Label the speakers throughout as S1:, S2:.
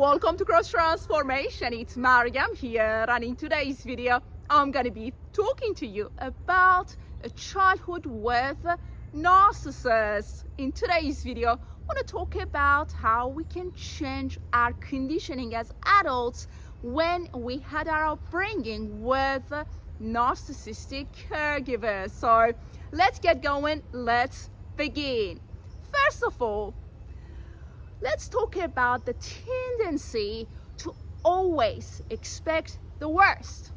S1: Welcome to Cross Transformation. It's Maryam here, and in today's video I'm going to be talking to you about a childhood with narcissists. In today's video I want to talk about how we can change our conditioning as adults when we had our upbringing with narcissistic caregivers. So let's get going, let's begin. First of all, let's talk about the tendency to always expect the worst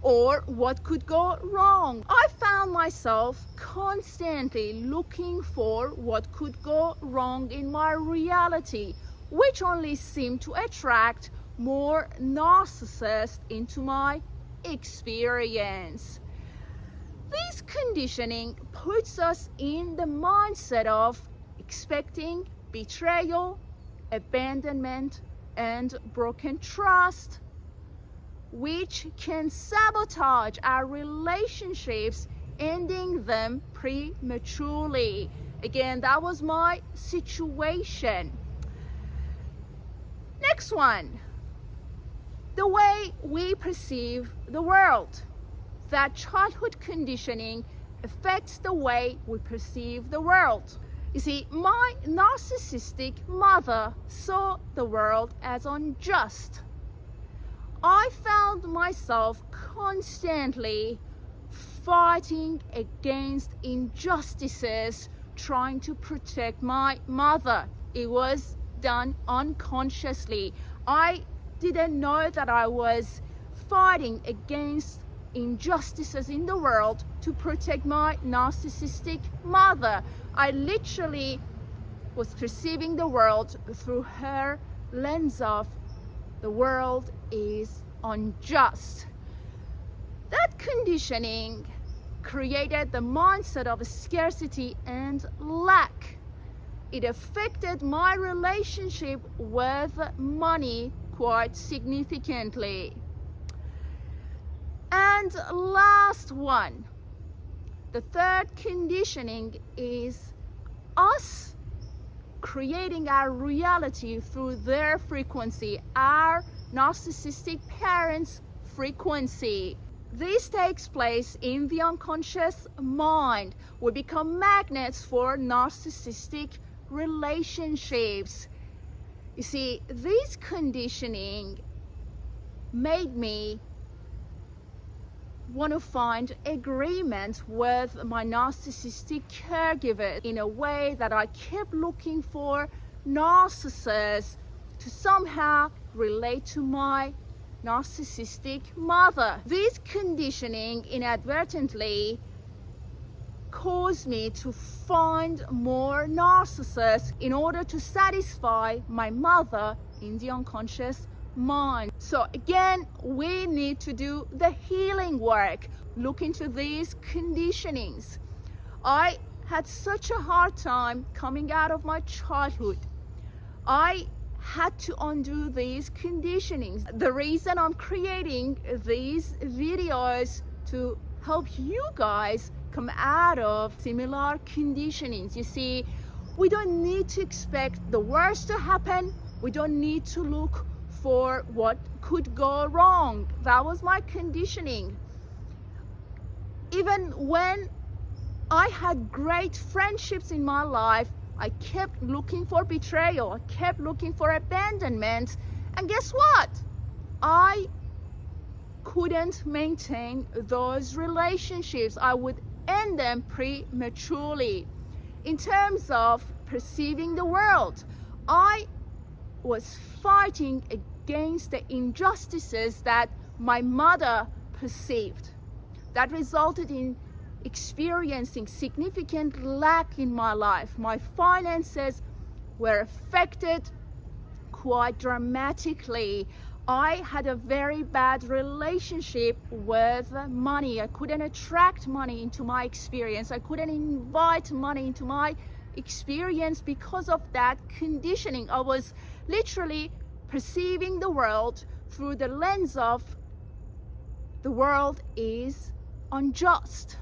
S1: or what could go wrong. I found myself constantly looking for what could go wrong in my reality, which only seemed to attract more narcissists into my experience. This conditioning puts us in the mindset of expecting betrayal, abandonment, and broken trust, which can sabotage our relationships, ending them prematurely. Again, that was my situation. Next one, the way we perceive the world. That childhood conditioning affects the way we perceive the world. You see, my narcissistic mother saw the world as unjust. I found myself constantly fighting against injustices, trying to protect my mother. It was done unconsciously. I didn't know that I was fighting against injustices in the world to protect my narcissistic mother. I literally was perceiving the world through her lens of the world is unjust. That conditioning created the mindset of scarcity and lack. It affected my relationship with money quite significantly. And last one, the third conditioning is us creating our reality through their frequency, our narcissistic parents' frequency. This takes place in the unconscious mind. We become magnets for narcissistic relationships. You see, this conditioning made me want to find agreement with my narcissistic caregiver in a way that I kept looking for narcissists to somehow relate to my narcissistic mother. This conditioning inadvertently caused me to find more narcissists in order to satisfy my mother in the unconscious mind. So again, we need to do the healing work, look into these conditionings. I had such a hard time coming out of my childhood. I had to undo these conditionings. The reason I'm creating these videos to help you guys come out of similar conditionings. You see, we don't need to expect the worst to happen. We don't need to look for what could go wrong. That was my conditioning. Even when I had great friendships in my life, I kept looking for betrayal, I kept looking for abandonment, and guess what? I couldn't maintain those relationships. I would end them prematurely. In terms of perceiving the world, I was fighting against the injustices that my mother perceived. That resulted in experiencing significant lack in my life. My finances were affected quite dramatically. I had a very bad relationship with money. I couldn't attract money into my experience. I couldn't invite money into my experience because of that conditioning. I was literally perceiving the world through the lens of the world is unjust.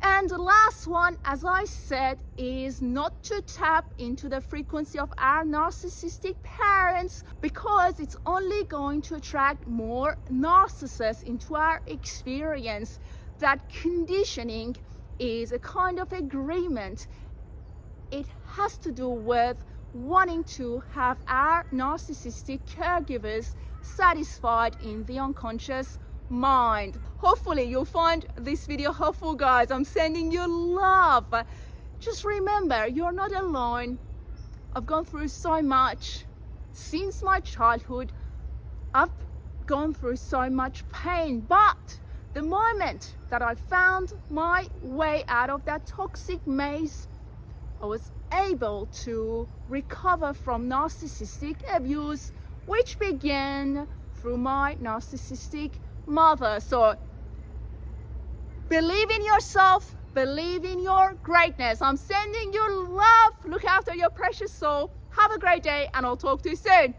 S1: And the last one, as I said, is not to tap into the frequency of our narcissistic parents, because it's only going to attract more narcissists into our experience. That conditioning is a kind of agreement. It has to do with wanting to have our narcissistic caregivers satisfied in the unconscious mind. Hopefully you'll find this video helpful, guys. I'm sending you love. Just remember, you're not alone. I've gone through so much since my childhood. I've gone through so much pain, but the moment that I found my way out of that toxic maze, I was able to recover from narcissistic abuse, which began through my narcissistic mother. So believe in yourself, believe in your greatness. I'm sending you love. Look after your precious soul. Have a great day, and I'll talk to you soon.